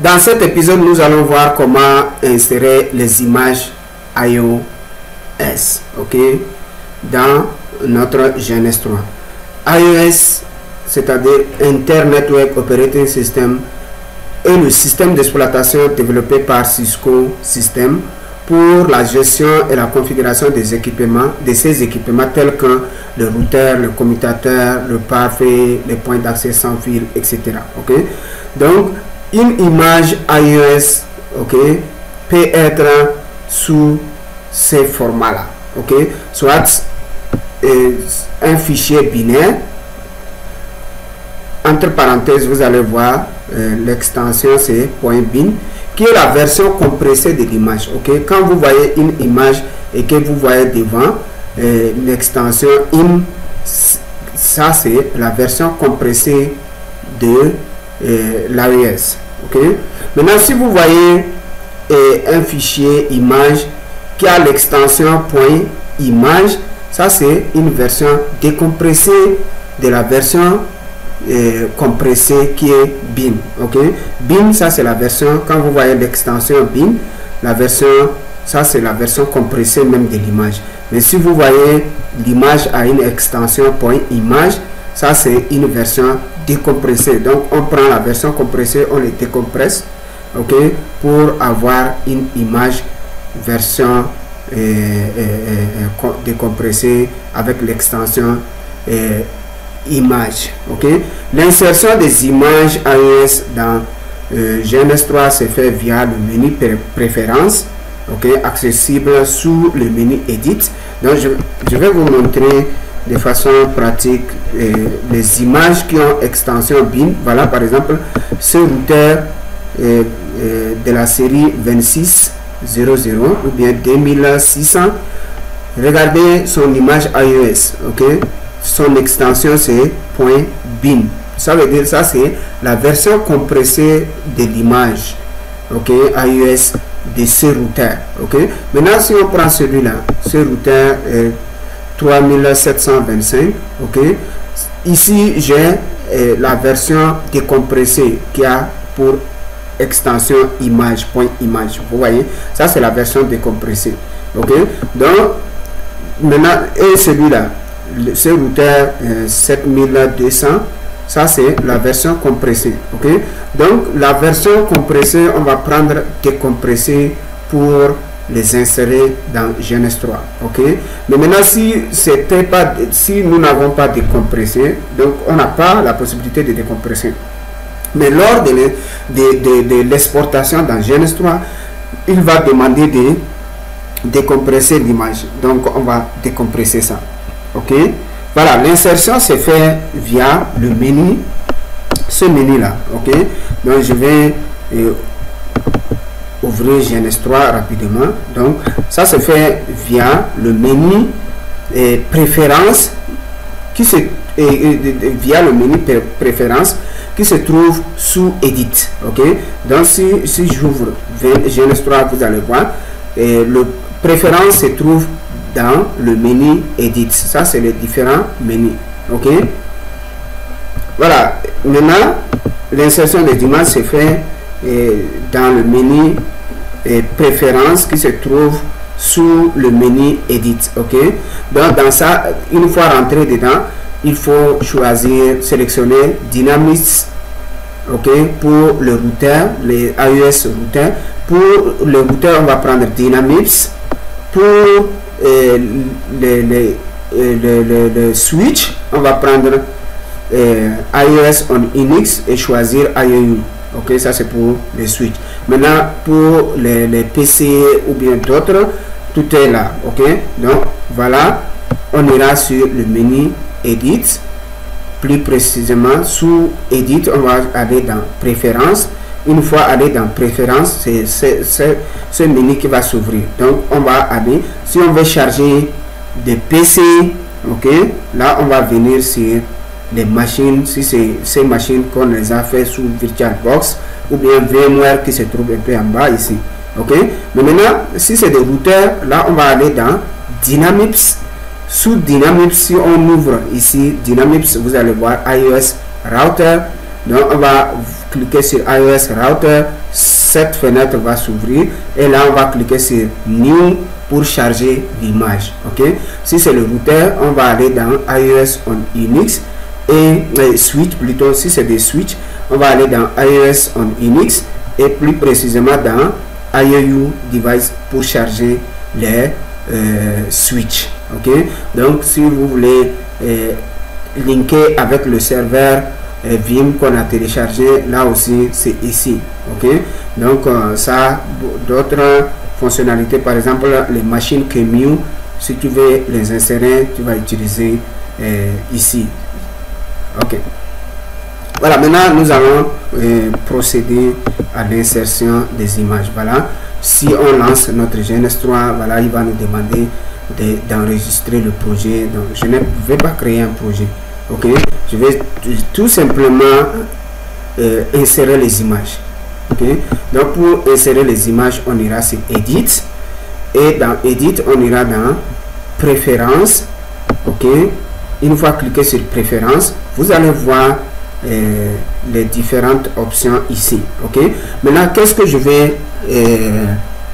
Dans cet épisode, nous allons voir comment insérer les images iOS, ok, dans notre GNS3. iOS, c'est-à-dire Internet Web Operating System, est le système d'exploitation développé par Cisco Systems pour la gestion et la configuration des équipements, de ces équipements tels que le routeur, le commutateur, le pare-feu, les points d'accès sans fil, etc. Ok, donc une image iOS, ok, peut être sous ces formats-là, ok, soit un fichier binaire. Entre parenthèses, vous allez voir l'extension c'est .bin, qui est la version compressée de l'image. Ok, quand vous voyez une image et que vous voyez devant l'extension in, ça c'est la version compressée de l'iOS. Ok, maintenant si vous voyez un fichier image qui a l'extension .image, ça c'est une version décompressée de la version compressée qui est bin. Ok, bin, ça c'est la version, quand vous voyez l'extension bin, la version, ça c'est la version compressée même de l'image. Mais si vous voyez l'image à une extension .image, ça c'est une version décompressée. Donc on prend la version compressée, on les décompresse, ok, pour avoir une image version décompressée avec l'extension image. Ok, l'insertion des images iOS dans GNS3 se fait via le menu préférences, ok, accessible sous le menu Edit. Donc je vais vous montrer de façon pratique les images qui ont extension bin. Voilà par exemple ce routeur de la série 2600 ou bien 2600. Regardez son image iOS, ok, son extension c'est .bin. Ça veut dire ça c'est la version compressée de l'image, ok, iOS de ce routeur. Ok, maintenant si on prend celui-là, ce routeur 3725, ok, ici j'ai la version décompressée qui a pour extension image .image. Vous voyez, ça c'est la version décompressée. Ok, donc maintenant et celui-là, ce routeur 7200, ça c'est la version compressée. Ok, donc la version compressée, on va prendre décompressée pour les insérer dans GNS3. Ok, mais maintenant si nous n'avons pas décompressé, donc on n'a pas la possibilité de décompresser. Mais lors de l'exportation dans GNS3, il va demander de décompresser l'image. Donc on va décompresser ça. Ok, voilà, l'insertion se fait via le menu, ce menu là. Ok, donc je vais ouvrir GNS3 rapidement. Donc ça se fait via le menu préférences qui se via le menu préférences qui se trouve sous Edit. Ok, donc si j'ouvre GNS3, vous allez voir le préférence se trouve dans le menu Edit. Ça c'est les différents menus. Ok, voilà, maintenant l'insertion des images se fait dans le menu préférences qui se trouve sous le menu Edit. Ok, donc dans ça, une fois rentré dedans, il faut choisir, sélectionner Dynamics. Ok, pour le routeur, les iOS routeur. Pour le routeur, on va prendre Dynamics. Pour le switch, on va prendre iOS on Unix et choisir IOU. Ok, ça c'est pour les switch. Maintenant pour les PC ou bien d'autres, tout est là. Ok, donc voilà, on ira sur le menu Edit. Plus précisément sous Edit, on va aller dans Préférences. Une fois aller dans Préférences, c'est ce menu qui va s'ouvrir. Donc on va aller, si on veut charger des PC, ok, là on va venir sur les machines, si c'est ces machines qu'on les a fait sous VirtualBox ou bien VMware qui se trouve un peu en bas ici. Ok, mais maintenant si c'est des routeurs, là on va aller dans Dynamics. Sous Dynamics, si on ouvre ici Dynamics, vous allez voir iOS Router. Donc on va cliquer sur iOS Router, cette fenêtre va s'ouvrir et là on va cliquer sur New pour charger l'image. Ok, si c'est le routeur, on va aller dans iOS on Unix et switch plutôt. Si c'est des switch, on va aller dans iOS on Unix et plus précisément dans IOU device pour charger les switch. Ok, donc si vous voulez linker avec le serveur Vim qu'on a téléchargé, là aussi c'est ici. Ok, donc ça d'autres fonctionnalités, par exemple les machines QEMU, si tu veux les insérer, tu vas utiliser ici. Ok, voilà, maintenant nous allons procéder à l'insertion des images. Voilà, si on lance notre GNS3, voilà, il va nous demander d'enregistrer le projet. Donc je ne vais pas créer un projet. Ok, je vais tout simplement insérer les images. Ok, donc pour insérer les images, on ira sur Edit et dans Edit on ira dans Préférences. Ok, une fois cliqué sur Préférences, vous allez voir les différentes options ici. Ok, maintenant qu'est-ce que je vais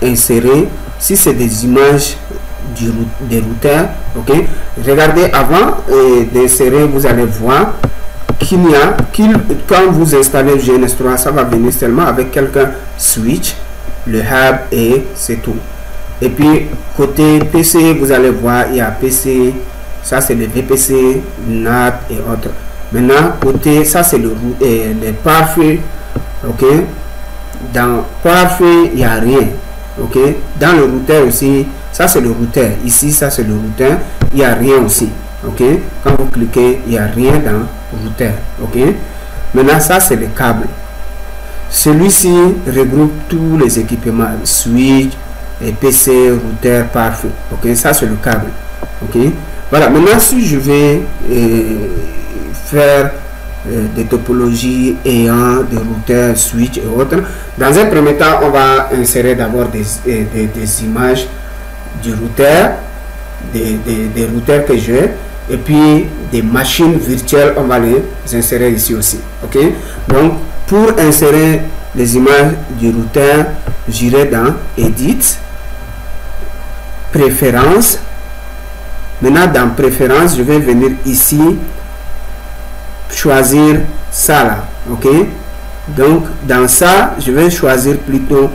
insérer? Si c'est des images des routeurs, ok, regardez, avant d'insérer, vous allez voir quand vous installez GNS3, ça va venir seulement avec quelques switch, le hub et c'est tout. Et puis côté PC, vous allez voir, il y a PC, ça c'est le VPC, NAT et autres. Maintenant côté, ça c'est le pare-feu. Ok, dans pare-feu il n'y a rien. Ok, dans le routeur aussi, ça c'est le routeur, ici ça c'est le routeur, il n'y a rien aussi. Ok, quand vous cliquez, il n'y a rien dans le routeur. Ok, maintenant ça c'est le câble. Celui-ci regroupe tous les équipements, switch, et PC, routeur, pare-feu. Ok, ça c'est le câble. Ok, voilà, maintenant si je vais faire des topologies ayant des routeurs, switch et autres, dans un premier temps on va insérer d'abord des images du routeur, des routeurs que j'ai, et puis des machines virtuelles, on va les insérer ici aussi. Ok, donc pour insérer les images du routeur, j'irai dans Edit, Préférences. Maintenant dans Préférences, je vais venir ici, choisir ça là. Ok, donc dans ça, je vais choisir plutôt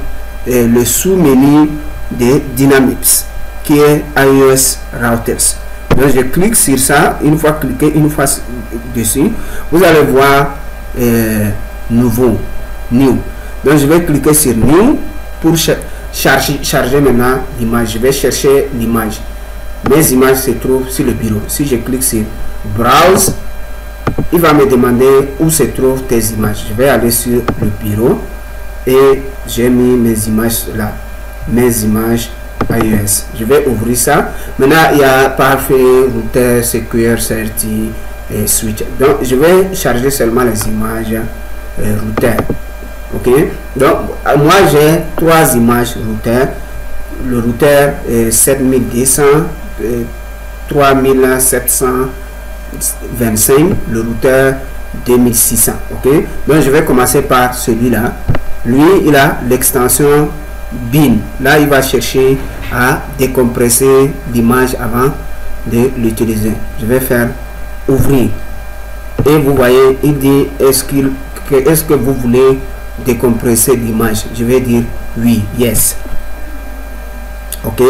le sous-menu de Dynamics qui est iOS Routers. Donc je clique sur ça, une fois cliqué, une fois dessus, vous allez voir nouveau, new. Donc je vais cliquer sur new pour charger maintenant l'image. Je vais chercher l'image. Mes images se trouvent sur le bureau. Si je clique sur browse, il va me demander où se trouvent tes images. Je vais aller sur le bureau et j'ai mis mes images là, mes images iOS. Je vais ouvrir ça. Maintenant il y a pare-feu, routeur, secure, certi et switch. Donc je vais charger seulement les images routeur. Ok, donc moi j'ai 3 images routeur. Le routeur 7200, 3725, le routeur 2600. Ok, donc je vais commencer par celui-là. Lui, il a l'extension bin. Là, il va chercher à décompresser l'image avant de l'utiliser. Je vais faire ouvrir. Et vous voyez, il dit est-ce que vous voulez décompresser l'image? Je vais dire oui, yes. Ok,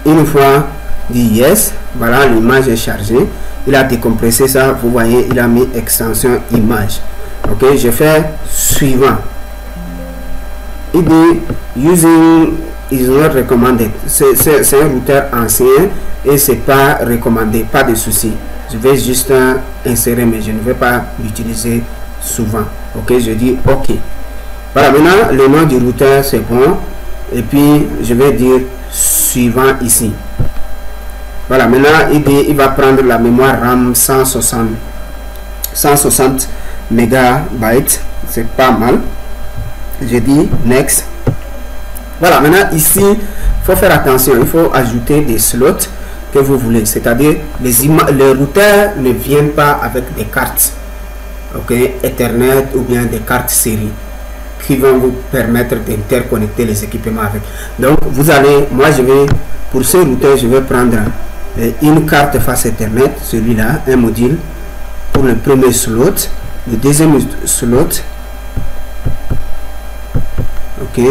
une fois dit yes, voilà, l'image est chargée. Il a décompressé ça, vous voyez, il a mis extension image. Ok, je fais suivant. Il dit using is not recommended. C'est un routeur ancien et c'est pas recommandé, pas de souci. Je vais juste insérer, mais je ne vais pas l'utiliser souvent. Ok, je dis ok. Voilà, maintenant le nom du routeur c'est bon, et puis je vais dire suivant ici. Voilà, maintenant il va prendre la mémoire RAM 160 mégabytes, c'est pas mal. Je dis next. Voilà, maintenant ici il faut faire attention, il faut ajouter des slots que vous voulez, c'est-à-dire les routeurs ne viennent pas avec des cartes. ok, Ethernet ou bien des cartes série qui vont vous permettre d'interconnecter les équipements avec. Donc vous allez, moi je vais, pour ce routeur, je vais prendre une carte face Ethernet, celui-là, un module pour le premier slot, le deuxième slot, ok,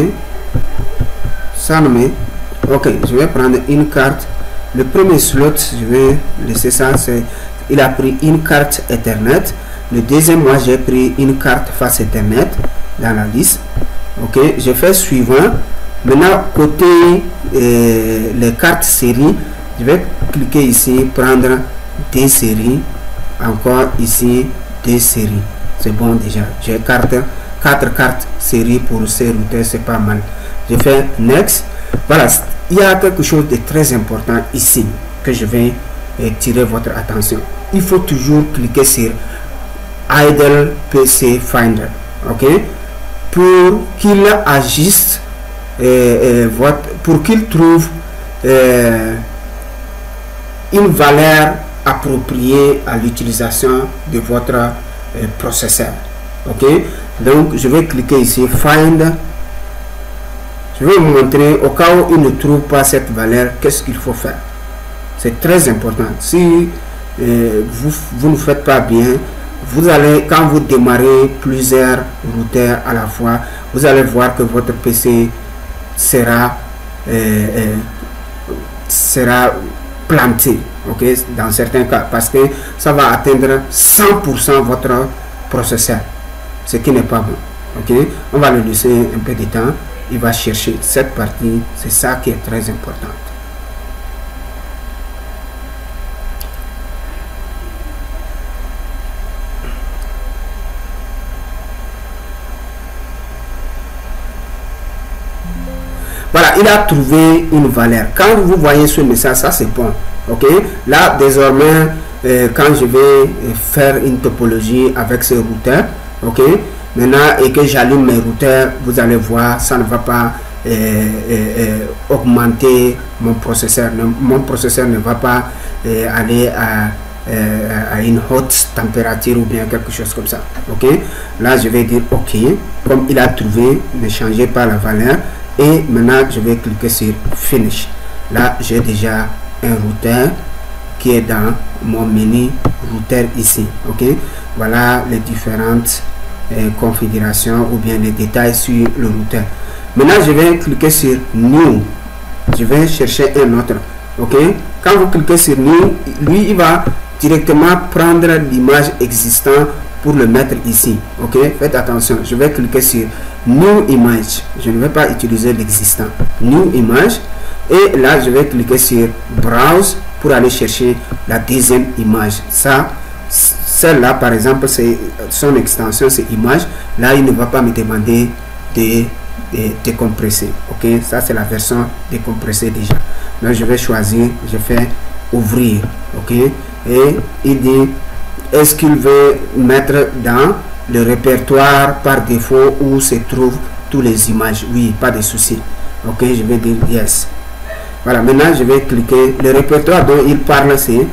ça nommé, ok, je vais prendre une carte, le premier slot, je vais laisser ça, c'est, il a pris une carte Ethernet, le deuxième, moi j'ai pris une carte face Ethernet dans la liste, ok, je fais suivant. Maintenant côté les cartes série, je vais cliquer ici, prendre des séries, encore ici des séries, c'est bon déjà, j'ai 4 cartes série pour ces routeurs, c'est pas mal. Je fais next. Voilà, il y a quelque chose de très important ici que je vais tirer votre attention. Il faut toujours cliquer sur Idle PC Finder, ok, pour qu'il agisse pour qu'il trouve une valeur appropriée à l'utilisation de votre processeur, ok. Donc je vais cliquer ici Find. Je vais vous montrer au cas où il ne trouve pas cette valeur, qu'est-ce qu'il faut faire. C'est très important. Si vous ne faites pas bien, vous allez, quand vous démarrez plusieurs routeurs à la fois, vous allez voir que votre PC sera planté, ok, dans certains cas, parce que ça va atteindre 100% votre processeur, ce qui n'est pas bon, ok. On va le laisser un peu de temps, il va chercher cette partie, c'est ça qui est très important. Voilà, il a trouvé une valeur. Quand vous voyez ce message, ça c'est bon, ok. Là désormais, quand je vais faire une topologie avec ce routeur, ok, maintenant, et que j'allume mes routeurs, vous allez voir, ça ne va pas augmenter mon processeur. Mon processeur ne va pas aller à une haute température ou bien quelque chose comme ça, ok. Là je vais dire ok, comme il a trouvé, ne changez pas la valeur. Et maintenant je vais cliquer sur Finish. Là j'ai déjà un routeur qui est dans mon menu routeur ici, ok. Voilà les différentes configurations ou bien les détails sur le routeur. Maintenant je vais cliquer sur New. Je vais chercher un autre, ok. Quand vous cliquez sur New, lui il va directement prendre l'image existante pour le mettre ici, ok. Faites attention, je vais cliquer sur New Image, je ne vais pas utiliser l'existant, New Image, et là je vais cliquer sur Browse pour aller chercher la deuxième image. Ça, celle-là par exemple, c'est son extension, c'est image. Là il ne va pas me demander de décompresser, ok. Ça c'est la version décompressée déjà. Donc je vais choisir, je fais ouvrir, ok, et il dit est-ce qu'il veut mettre dans le répertoire par défaut où se trouvent toutes les images. Oui, pas de souci, ok. Je vais dire yes. Voilà, maintenant je vais cliquer. Le répertoire dont il parle, c'est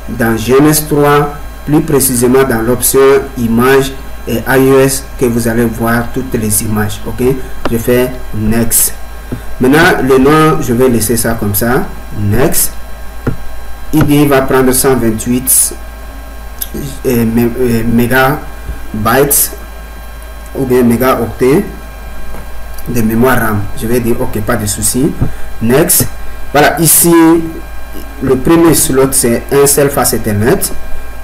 dans GNS 3, plus précisément dans l'option images et iOS, que vous allez voir toutes les images, ok. Je fais next. Maintenant le nom, je vais laisser ça comme ça, next. Il va prendre 128 mégabytes ou bien mégaoctets de mémoire RAM. Je vais dire ok, pas de souci, next. Voilà, ici le premier slot c'est un seul face Ethernet,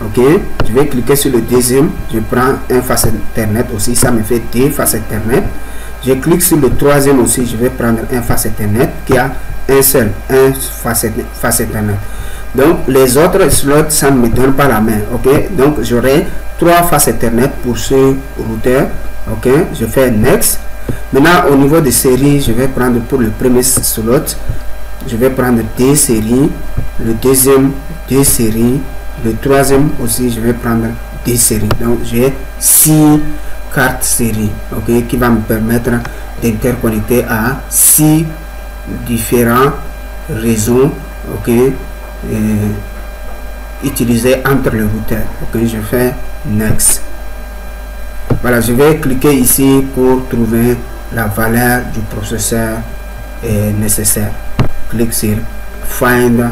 ok. Je vais cliquer sur le deuxième, je prends un face Ethernet aussi, ça me fait deux face Ethernet. Je clique sur le troisième aussi, je vais prendre un face Ethernet qui a un seul, un face Ethernet. Donc les autres slots, ça ne me donne pas la main, ok. Donc j'aurai 3 faces Ethernet pour ce routeur, ok. Je fais next. Maintenant au niveau de série, je vais prendre pour le premier slot, je vais prendre 2 séries, le deuxième 2 séries, le troisième aussi je vais prendre 2 séries. Donc j'ai 6 cartes série, ok, qui va me permettre d'interconnecter à 6 différents réseaux, ok, utilisés entre le routeur, ok. Je fais next. Voilà, je vais cliquer ici pour trouver la valeur du processeur nécessaire. Clique sur Find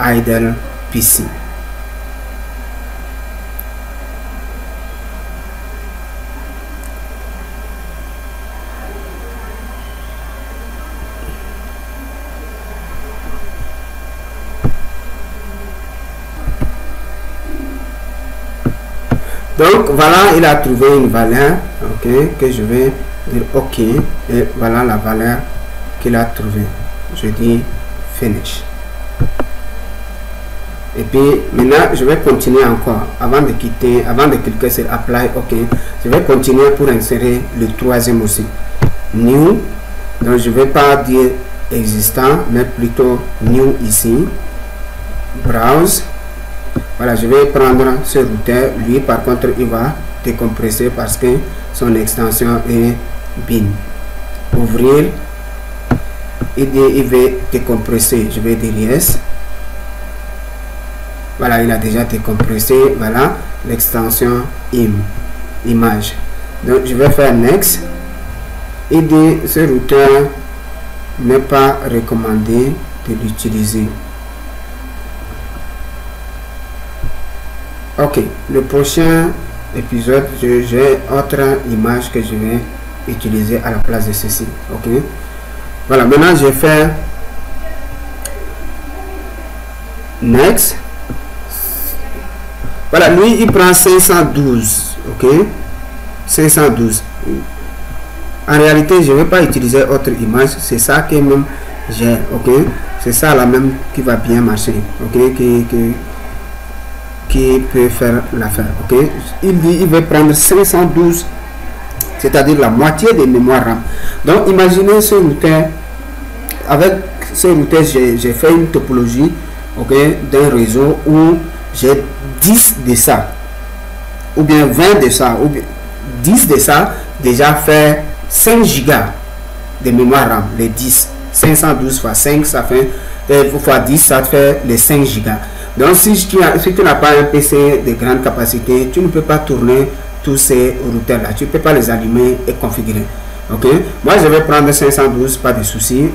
Idle PC. Donc voilà, il a trouvé une valeur, ok, que je vais dire ok, et voilà la valeur qu'il a trouvée. Je dis finish. Et puis maintenant je vais continuer encore avant de quitter, avant de cliquer sur apply, ok, je vais continuer pour insérer le troisième aussi, new. Donc je vais pas dire existant mais plutôt new ici, browse. Voilà, je vais prendre ce routeur. Lui par contre il va décompresser parce que son extension est bin. Ouvrir, il va décompresser. Je vais dire yes. Voilà, il a déjà décompressé. Voilà l'extension image. Donc je vais faire next. Il dit ce routeur n'est pas recommandé de l'utiliser. Ok, le prochain épisode, j'ai autre image que je vais utiliser à la place de ceci. Ok, voilà, maintenant je vais faire next. Voilà, lui il prend 512. Ok, 512. En réalité je ne vais pas utiliser autre image, c'est ça que même j'ai. Ok, c'est ça la même qui va bien marcher. Ok, qui peut faire l'affaire. Ok, il dit il veut prendre 512, c'est-à-dire la moitié de mémoire RAM. Donc imaginez ce routeur. Avec ce routeur j'ai fait une topologie, ok, d'un réseau où j'ai 10 de ça, ou bien 20 de ça, ou bien 10 de ça, déjà fait 5 gigas de mémoire RAM. Les 10, 512 fois 5, ça fait fois 10, ça fait les 5 gigas. Donc si tu n'as pas un PC de grande capacité, tu ne peux pas tourner tous ces routeurs là, tu ne peux pas les allumer et configurer. Ok, moi je vais prendre 512, pas de souci.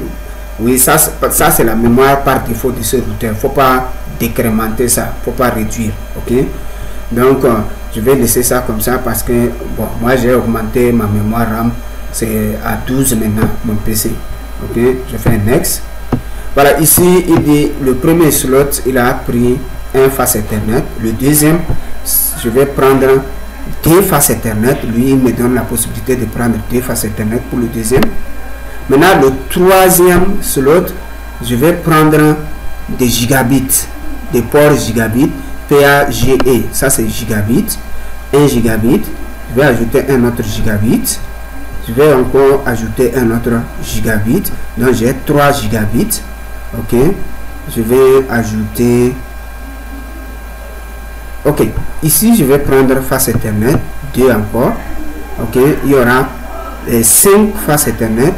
Oui, ça c'est la mémoire par défaut de ce routeur. Faut pas décrémenter ça, faut pas réduire. Ok, donc je vais laisser ça comme ça parce que bon, moi j'ai augmenté ma mémoire RAM, c'est à 12 maintenant mon PC. Ok, je fais next. Voilà, ici il dit le premier slot il a pris un face Ethernet, le deuxième je vais prendre 2 faces Ethernet. Lui il me donne la possibilité de prendre 2 faces Ethernet pour le deuxième. Maintenant le troisième slot je vais prendre des gigabits, des ports gigabits, PAGE, ça c'est gigabit, 1 gigabit, je vais ajouter un autre gigabit, je vais encore ajouter un autre gigabit, donc j'ai 3 gigabits. Ok, je vais ajouter, ok, ici je vais prendre face Ethernet, 2 encore. Ok, il y aura 5 faces Ethernet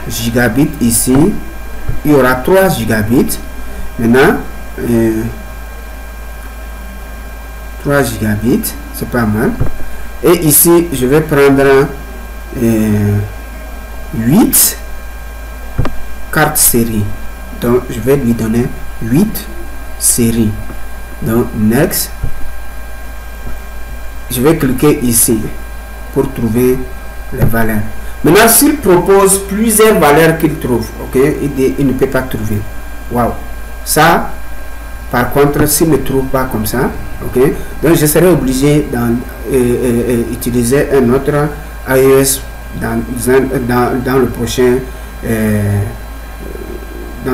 gigabit ici, il y aura 3 gigabits. Maintenant 3 gigabits, c'est pas mal. Et ici je vais prendre 8 cartes série. Donc je vais lui donner 8 séries. Donc next, je vais cliquer ici pour trouver les valeurs. Maintenant s'il propose plusieurs valeurs qu'il trouve, ok, il ne peut pas trouver. Waouh, ça par contre s'il ne trouve pas comme ça, ok, donc je serai obligé d'utiliser un autre iOS dans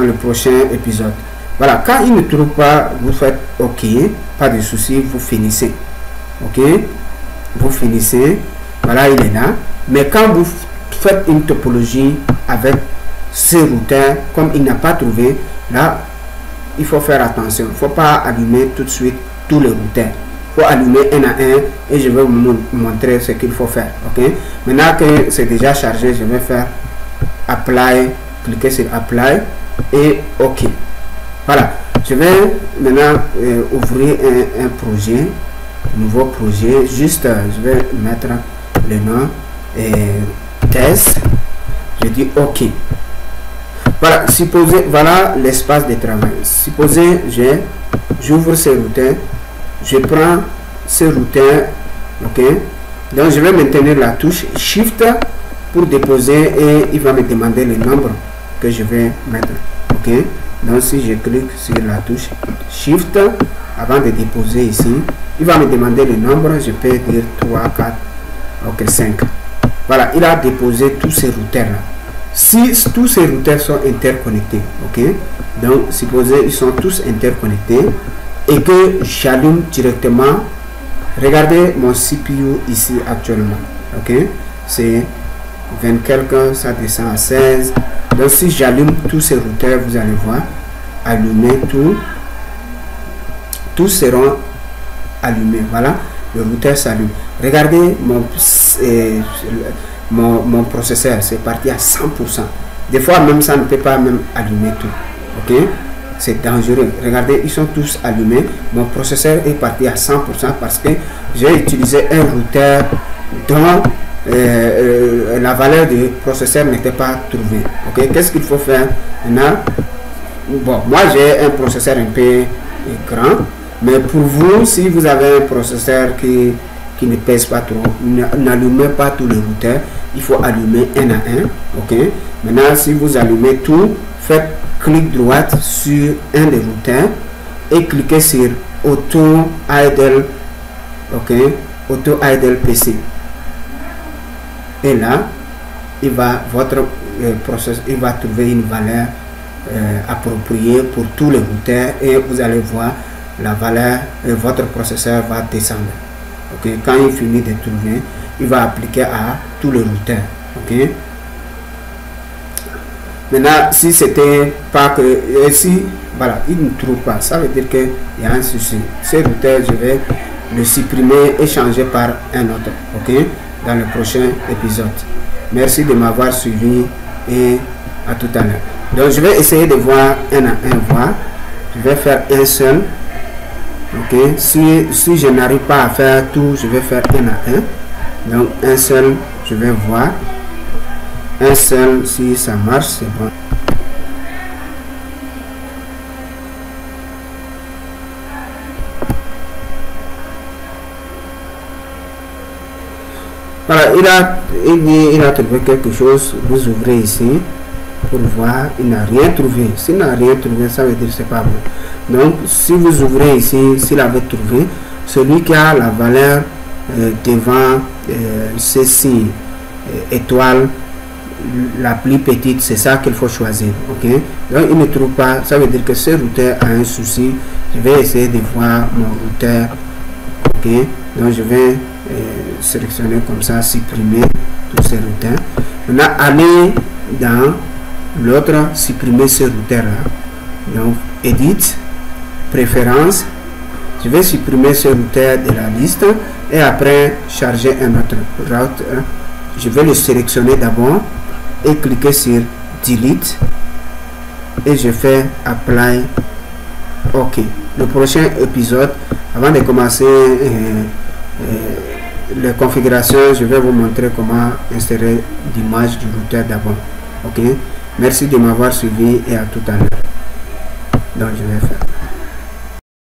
le prochain épisode. Voilà, quand il ne trouve pas, vous faites ok, pas de souci, vous finissez. Ok, vous finissez. Voilà, il est là. Mais quand vous faites une topologie avec ce routeur, comme il n'a pas trouvé, là il faut faire attention. Il ne faut pas allumer tout de suite tous les routeurs. Il faut allumer un à un et je vais vous montrer ce qu'il faut faire. Ok, maintenant que c'est déjà chargé, je vais faire apply, cliquer sur apply et ok. Voilà, je vais maintenant ouvrir un projet. nouveau projet. Juste je vais mettre le nom et test. Je dis OK. Voilà, supposez, voilà l'espace de travail. Supposez, j'ouvre ce routeur, je prends ce routeur, ok. Donc je vais maintenir la touche Shift pour déposer et il va me demander le nombre que je vais mettre, ok. Donc si je clique sur la touche Shift avant de déposer ici, il va me demander le nombre. Je peux dire 3, 4, ok, 5. Voilà, il a déposé tous ces routeurs là. Si tous ces routeurs sont interconnectés, ok, donc supposez ils sont tous interconnectés et que j'allume directement, regardez mon CPU ici actuellement, ok, c'est 20 quelques, ça descend à 16. Donc si j'allume tous ces routeurs, vous allez voir, allumer tous seront allumés. Voilà, le routeur s'allume. Regardez mon processeur, c'est parti à 100%. Des fois même ça ne peut pas même allumer tout, ok, c'est dangereux. Regardez, ils sont tous allumés. Mon processeur est parti à 100% parce que j'ai utilisé un routeur dont la valeur du processeur n'était pas trouvée, ok. Qu'est-ce qu'il faut faire maintenant? Bon, moi j'ai un processeur un peu grand, mais pour vous, si vous avez un processeur qui ne pèse pas trop, n'allumez pas tous les routeurs, il faut allumer un à un, ok. Maintenant si vous allumez tout, faites clic droite sur un des routeurs et cliquez sur auto idle, ok, auto idle PC, et là il va il va trouver une valeur appropriée pour tous les routeurs et vous allez voir la valeur, votre processeur va descendre. Ok, quand il finit de trouver, il va appliquer à tous les routeurs. Ok. Maintenant, si c'était pas que si voilà, il ne trouve pas, ça veut dire qu'il y a un souci. Ce routeur, je vais le supprimer et changer par un autre. Ok, dans le prochain épisode. Merci de m'avoir suivi et à tout à l'heure. Donc, je vais essayer de voir un à un voir. Je vais faire un seul. Ok, si je n'arrive pas à faire tout, je vais faire un à un. Donc un seul, je vais voir. Un seul, si ça marche, c'est bon. Voilà, il a trouvé quelque chose. Vous ouvrez ici pour voir. Il n'a rien trouvé. S'il n'a rien trouvé, ça veut dire que c'est pas bon. Donc si vous ouvrez ici, s'il avait trouvé, celui qui a la valeur devant ceci étoile la plus petite, c'est ça qu'il faut choisir. Ok, donc il ne trouve pas, ça veut dire que ce routeur a un souci. Je vais essayer de voir mon routeur. Ok, donc je vais sélectionner comme ça, supprimer tous ces routeurs. Maintenant aller dans l'autre, supprimer ce routeur là. Donc edit, préférences, je vais supprimer ce routeur de la liste et après charger un autre routeur. Je vais le sélectionner d'abord et cliquer sur delete et je fais apply. Ok, le prochain épisode, avant de commencer les configurations, je vais vous montrer comment insérer l'image du routeur d'abord. Ok, merci de m'avoir suivi et à tout à l'heure. Donc je vais faire